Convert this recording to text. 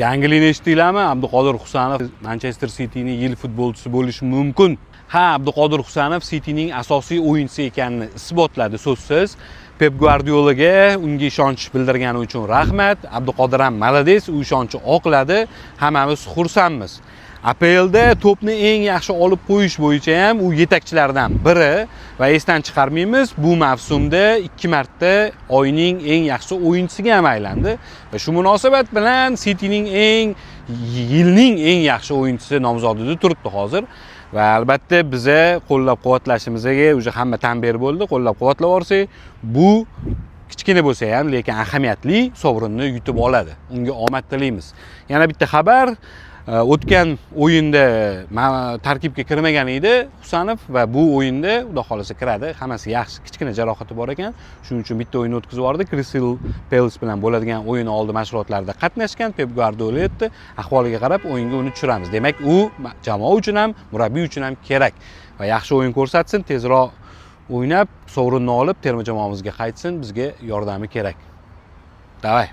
Yangilikni eshitdinglarmi? Abduqodir Husanov Manchester City'ning yil futbolchisi bo'lishi mumkin. Ha, Abduqodir Husanov City'ning asosiy o'yinchisi ekanini isbotladi so'zsiz. Pep Guardiolaga unga ishonch bildirgani uchun rahmat. Abduqodir ham malades, u ishonchni oqladi. Hammamiz xursandmiz. APLda to'pni eng yaxshi olib qo'yish bo'yicha ham u yetakchilardan biri va esdan chiqarmaymiz, bu mavsumda 2 marta oyning eng yaxshi o'yinchisiga ham aylandi va shu munosabat bilan City'ning yilning eng yaxshi o'yinchisi nomzodida turibdi hozir. Va albatta biza qo'llab-quvvatlashimizga o'zi hamma tan berib bo'ldi. Qo'llab-quvvatlab olsak, bu kichkina bo'lsa ham, lekin ahamiyatli sovrinni yutib oladi. Unga omad tilaymiz. Yana bitta xabar, o'tgan o'yinda tarkibga kirmagan edi Husanov va bu o'yinda xudo xolasa kiradi. Hammasi yaxshi, kichkina jarohati bor ekan. Shuning uchun bitta o'yin o'tkazib yubordi. Crystal Palace bilan bo'ladigan o'yin oldi mashg'ulotlarda qatnashgan. Pep Guardiola aytdi, ahvoliga qarab o'yinga uni tushiramiz. Demak, u jamoa uchun ham, murabbiy uchun ham kerak va yaxshi o'yin ko'rsatsin, tezroq o'ynab, sovrinni olib terma jamoamizga qaytsin, bizga yordami kerak. Davay.